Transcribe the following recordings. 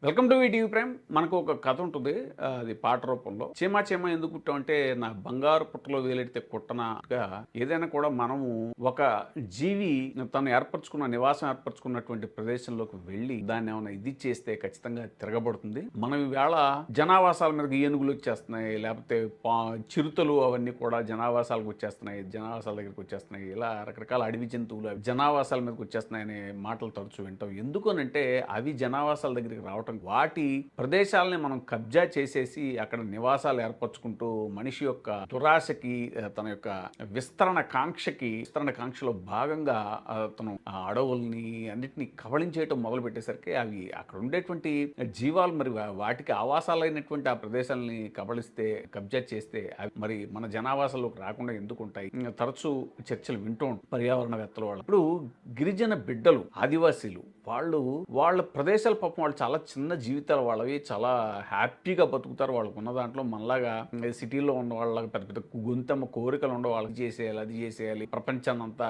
Welcome to VTV prime. మనకు ఒక కథ ఉంటుంది. అది పాట రూపంలో. చీమ చీమ ఎందుకు కుట్టావు అంటే, నా బంగారు పుట్టలో వేలెడితే కుట్టనగా ఏదైనా కూడా మనము ఒక జీవి తను ఏర్పరచుకున్న నివాసం ఏర్పరచుకున్నటువంటి ప్రదేశంలోకి వెళ్ళి దాన్ని ఏమైనా ఇది చేస్తే ఖచ్చితంగా తిరగబడుతుంది. మనం ఈవేళ జనావాసాల మీదకి ఏనుగులు వచ్చేస్తున్నాయి, లేకపోతే చిరుతలు అవన్నీ కూడా జనావాసాలకు వచ్చేస్తున్నాయి, జనావాసాల దగ్గరికి వచ్చేస్తున్నాయి, ఇలా రకరకాల అడవి జంతువులు జనావాసాల మీదకి వచ్చేస్తున్నాయి అనే మాటలు తరచూ వింటాం. ఎందుకనంటే అవి జనావాసాల దగ్గరికి రావటం, వాటి ప్రదేశాలని మనం కబ్జా చేసేసి అక్కడ నివాసాలు ఏర్పరచుకుంటూ మనిషి యొక్క దురాశకి, తన యొక్క విస్తరణ కాంక్షలో భాగంగా తను ఆ అడవుల్ని అన్నిటినీ కబళించేయటం మొదలు పెట్టేసరికి అవి అక్కడ ఉండేటువంటి జీవాలు మరి వాటికి ఆవాసాలైనటువంటి ఆ ప్రదేశాలని కబ్జా చేస్తే అవి మరి మన జనావాసాల్లోకి రాకుండా ఎందుకు ఉంటాయి? తరచూ చర్చలు వింటూ ఉంటాం పర్యావరణవేత్తల వాళ్ళు. ఇప్పుడు గిరిజన బిడ్డలు, ఆదివాసీలు వాళ్ళ ప్రదేశాల పాపం వాళ్ళు చాలా చిన్న జీవితాలు వాళ్ళవి, చాలా హ్యాపీగా బతుకుతారు. వాళ్ళకు ఉన్న దాంట్లో మనలాగా సిటీలో ఉన్న వాళ్ళకి పెద్ద పెద్ద గొంతమ్మ కోరికలు ఉండవు. వాళ్ళకి చేసేయాలి, అది చేసేయాలి, ప్రపంచాన్ని అంతా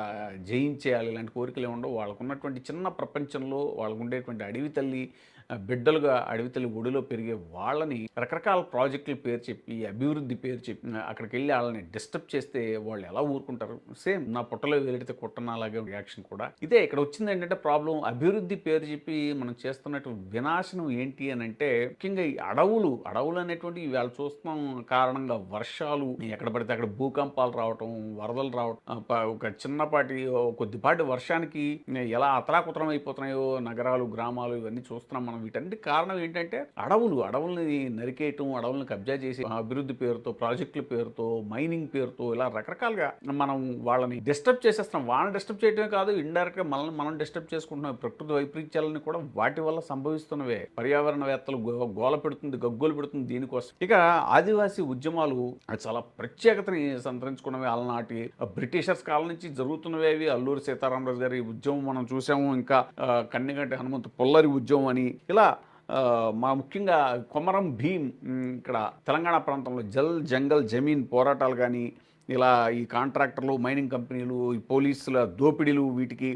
జయించేయాలి, ఇలాంటి కోరికలు ఉండవు. వాళ్ళకు ఉన్నటువంటి చిన్న ప్రపంచంలో వాళ్ళకు ఉండేటువంటి అడవి తల్లి బిడ్డలుగా, అడవి తల్లి ఒడిలో పెరిగే వాళ్ళని రకరకాల ప్రాజెక్టుల పేరు చెప్పి, అభివృద్ధి పేరు చెప్పి అక్కడికి వెళ్ళి వాళ్ళని డిస్టర్బ్ చేస్తే వాళ్ళు ఎలా ఊరుకుంటారు? సేమ్ నా పుట్టలో వెళితే కుట్టనలాగే రియాక్షన్ కూడా ఇదే. ఇక్కడ వచ్చింది ఏంటంటే ప్రాబ్లం, అభివృద్ధి పేరు చెప్పి మనం చేస్తున్నట్టు వినాశనం ఏంటి అని అంటే, ముఖ్యంగా ఈ అడవులు అనేటువంటి వాళ్ళు చూస్తున్నాం కారణంగా వర్షాలు ఎక్కడ పడితే అక్కడ భూకంపాలు రావటం, వరదలు రావటం, ఒక చిన్నపాటి కొద్దిపాటి వర్షానికి ఎలా అతలాకుతలం అయిపోతున్నాయో నగరాలు, గ్రామాలు ఇవన్నీ చూస్తున్నాం మనం. వీటన్నిటి కారణం ఏంటంటే అడవుల్ని నరికేయటం, అడవుల్ని కబ్జా చేసి అభివృద్ధి పేరుతో, ప్రాజెక్టుల పేరుతో, మైనింగ్ పేరుతో ఇలా రకరకాలుగా మనం వాళ్ళని డిస్టర్బ్ చేసేస్తున్నాం. వాళ్ళని డిస్టర్బ్ చేయడమే కాదు, ఇండైరెక్ట్ గా మనం డిస్టర్బ్ చేసుకుంటున్నాం. ప్రకృతి వైపరీత్యాలని కూడా వాటి వల్ల సంభవిస్తున్నవే. పర్యావరణవేత్తలు గగ్గోలు పెడుతుంది దీనికోసం. ఇక ఆదివాసీ ఉద్యమాలు చాలా ప్రత్యేకతని సంతరించుకున్నవి. అలనాటి బ్రిటిషర్స్ కాలం నుంచి జరుగుతున్నవి అవి. అల్లూరి సీతారామరాజు గారి ఉద్యమం మనం చూసాము. ఇంకా కన్నెగంటి హనుమంతు పొల్లరి ఉద్యమం అని ఇలా ముఖ్యంగా కొమరం భీం, ఇక్కడ తెలంగాణ ప్రాంతంలో జల్ జంగల్ జమీన్ పోరాటాలు కానీ, ఇలా ఈ కాంట్రాక్టర్లు, మైనింగ్ కంపెనీలు, ఈ పోలీసుల దోపిడీలు, వీటికి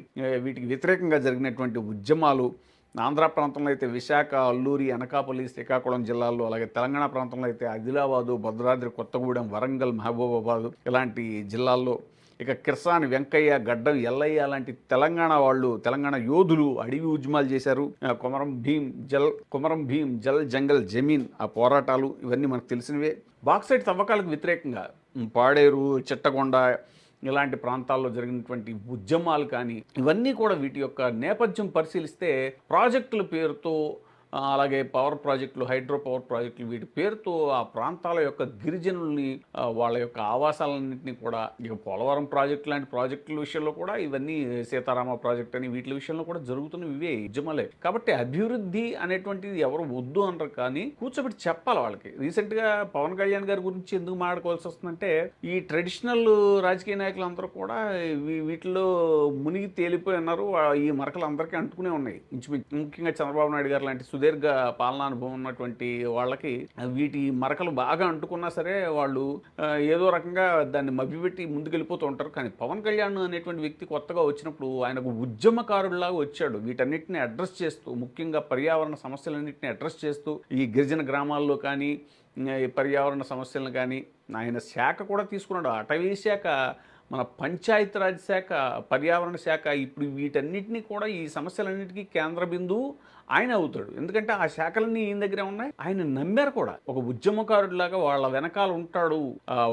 వ్యతిరేకంగా జరిగినటువంటి ఉద్యమాలు. ఆంధ్ర ప్రాంతంలో అయితే విశాఖ, అల్లూరి, అనకాపల్లి, శ్రీకాకుళం జిల్లాల్లో, అలాగే తెలంగాణ ప్రాంతంలో అయితే ఆదిలాబాదు, భద్రాద్రి కొత్తగూడెం, వరంగల్, మహబూబాబాదు ఇలాంటి జిల్లాల్లో. ఇక కిర్సాని వెంకయ్య, గడ్డం ఎల్లయ్య లాంటి తెలంగాణ యోధులు అడవి ఉద్యమాలు చేశారు. కొమరం భీం జల్ జంగల్ జమీన్ ఆ పోరాటాలు ఇవన్నీ మనకు తెలిసినవే. బాక్సైట్ తవ్వకాలకు వ్యతిరేకంగా పాడేరు, చిట్టగొండ ఇలాంటి ప్రాంతాల్లో జరిగినటువంటి ఉద్యమాలు కానీ, ఇవన్నీ కూడా వీటి యొక్క నేపథ్యం పరిశీలిస్తే ప్రాజెక్టుల పేరుతో, అలాగే పవర్ ప్రాజెక్టులు, హైడ్రో పవర్ ప్రాజెక్టులు, వీటి పేరుతో ఆ ప్రాంతాల యొక్క గిరిజనుల్ని, వాళ్ళ యొక్క ఆవాసాలన్నింటినీ కూడా, ఇక పోలవరం ప్రాజెక్టు లాంటి ప్రాజెక్టుల విషయంలో కూడా ఇవన్నీ, సీతారామ ప్రాజెక్ట్ అని వీటి విషయంలో కూడా జరుగుతున్నవి ఇవే ఉద్యమాలే. కాబట్టి అభివృద్ధి అనేటువంటిది ఎవరు వద్దు అనరు, కానీ కూర్చోబెట్టి చెప్పాలి వాళ్ళకి. రీసెంట్గా పవన్ కళ్యాణ్ గారి గురించి ఎందుకు మాట్లాడుకోవాల్సి వస్తుందంటే, ఈ ట్రెడిషనల్ రాజకీయ నాయకులు అందరూ కూడా వీటిలో మునిగి తేలిపోయి ఉన్నారు. ఈ మరకలు అందరికీ అంటుకునే ఉన్నాయి ఇంచుమించు. ముఖ్యంగా చంద్రబాబు నాయుడు గారు లాంటి సుదీర్ఘ పాలనానుభవం ఉన్నటువంటి వాళ్ళకి వీటి మరకలు బాగా అంటుకున్నా సరే వాళ్ళు ఏదో రకంగా దాన్ని మభ్యపెట్టి ముందుకెళ్ళిపోతూ ఉంటారు. కానీ పవన్ కళ్యాణ్ అనేటువంటి వ్యక్తి కొత్తగా వచ్చినప్పుడు ఆయనకు ఉద్యమకారుడిలాగా వచ్చాడు. వీటన్నిటిని అడ్రస్ చేస్తూ, ముఖ్యంగా పర్యావరణ సమస్యలన్నింటినీ అడ్రస్ చేస్తూ, ఈ గిరిజన గ్రామాల్లో కానీ ఈ పర్యావరణ సమస్యలను కానీ ఆయన శాఖ కూడా తీసుకున్నాడు. అటవీ శాఖ, మన పంచాయతీరాజ్ శాఖ, పర్యావరణ శాఖ, ఇప్పుడు వీటన్నిటినీ కూడా, ఈ సమస్యలన్నిటికీ కేంద్ర బిందువు ఆయన అవుతాడు. ఎందుకంటే ఆ శాఖలన్నీ ఈయన దగ్గరే ఉన్నాయి. ఆయన నమ్మారు కూడా. ఒక ఉద్యమకారుడిలాగా వాళ్ళ వెనకాల ఉంటాడు.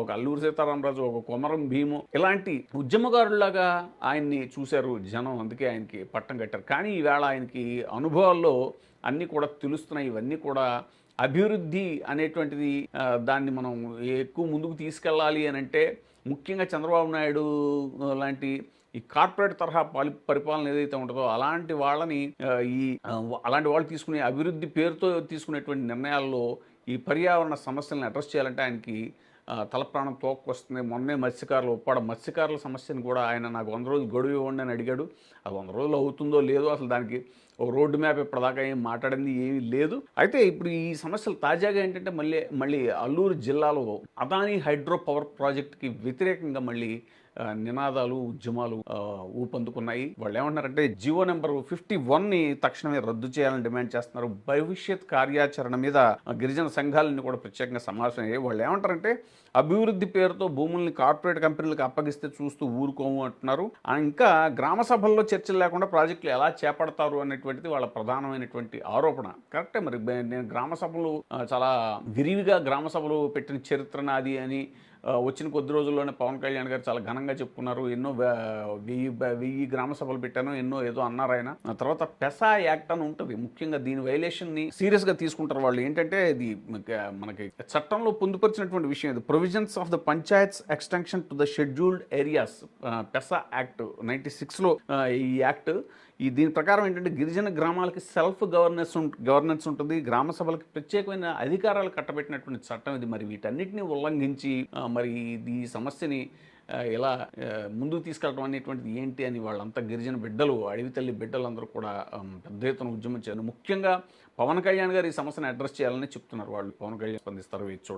ఒక అల్లూరి సీతారామరాజు, ఒక కొమరం భీము ఇలాంటి ఉద్యమకారుడిలాగా ఆయన్ని చూశారు జనం. అందుకే ఆయనకి పట్టం కట్టారు. కానీ ఈవేళ ఆయనకి అనుభవాల్లో అన్నీ కూడా తెలుస్తున్నాయి. ఇవన్నీ కూడా అభివృద్ధి అనేటువంటిది, దాన్ని మనం ఎక్కువ ముందుకు తీసుకెళ్ళాలి అని అంటే, ముఖ్యంగా చంద్రబాబు నాయుడు లాంటి ఈ కార్పొరేట్ తరహా పరిపాలన ఏదైతే ఉంటుందో అలాంటి వాళ్ళు తీసుకునే అభివృద్ధి పేరుతో తీసుకునేటువంటి నిర్ణయాల్లో ఈ పర్యావరణ సమస్యలను అడ్రస్ చేయాలంటే ఆయనకి తలప్రాణం తోక్కొస్తుంది. మొన్నే ఉప్పాడ మత్స్యకారుల సమస్యను కూడా ఆయన నాకు 100 రోజులు గడువు ఇవ్వండి అని అడిగాడు. అది 100 రోజులు అవుతుందో లేదో, అసలు దానికి ఒక రోడ్డు మ్యాప్ ఇప్పటిదాకా ఏం మాట్లాడింది ఏమీ లేదు. అయితే ఇప్పుడు ఈ సమస్యలు తాజాగా ఏంటంటే, మళ్ళీ అల్లూరు జిల్లాలో అదానీ హైడ్రో పవర్ ప్రాజెక్ట్కి వ్యతిరేకంగా మళ్ళీ నినాదాలు, ఉద్యమాలు ఊపందుకున్నాయి. వాళ్ళు ఏమంటున్నారంటే జీవో నెంబర్ 51ని తక్షణమే రద్దు చేయాలని డిమాండ్ చేస్తున్నారు. భవిష్యత్ కార్యాచరణ మీద గిరిజన సంఘాలన్నీ కూడా ప్రత్యేకంగా సమావేశం అయ్యాయి. వాళ్ళు ఏమంటారంటే అభివృద్ధి పేరుతో భూముల్ని కార్పొరేట్ కంపెనీలకు అప్పగిస్తే చూస్తూ ఊరుకోము అంటున్నారు. ఇంకా గ్రామ సభల్లో చర్చలు లేకుండా ప్రాజెక్టులు ఎలా చేపడతారు అనేటువంటిది వాళ్ళ ప్రధానమైనటువంటి ఆరోపణ. కరెక్టే. మరి నేను గ్రామ సభలు చాలా విరివిగా గ్రామ సభలు పెట్టిన చరిత్ర నాది అని వచ్చిన కొద్ది రోజుల్లోనే పవన్ కళ్యాణ్ గారు చాలా ఘనంగా చెప్పుకున్నారు. ఎన్నో 1000 గ్రామ సభలు పెట్టాను, ఎన్నో ఏదో అన్నారు ఆయన. ఆ తర్వాత పెసా యాక్ట్ అని ఉంటుంది. ముఖ్యంగా దీని వైలేషన్ని సీరియస్గా తీసుకుంటారు వాళ్ళు. ఏంటంటే ఇది మనకి చట్టంలో పొందుపరిచినటువంటి విషయం. ఇది provisions of the panchayats extension to the scheduled areas, PESA act 96లో ఈ యాక్ట్. దీని ప్రకారం ఏంటంటే గిరిజన గ్రామాలకి సెల్ఫ్ గవర్నెన్స్ ఉంటుంది. గ్రామ సభలకి ప్రత్యేకమైన అధికారాలు కట్టబెట్టినటువంటి చట్టం ఇది. మరి వీటన్నిటిని ఉల్లంఘించి మరి ఈ సమస్యని ఎలా ముందుకు తీసుకెళ్ళడం అనేటువంటిది ఏంటి అని వాళ్ళంతా గిరిజన బిడ్డలు, అడవి తల్లి బిడ్డలు అందరూ కూడా పెద్ద ఎత్తున ఉద్యమం చేయాలి. ముఖ్యంగా పవన్ కళ్యాణ్ గారు ఈ సమస్యను అడ్రస్ చేయాలని చెప్తున్నారు వాళ్ళు. పవన్ కళ్యాణ్ స్పందిస్తారు, వేచి చూడాలి.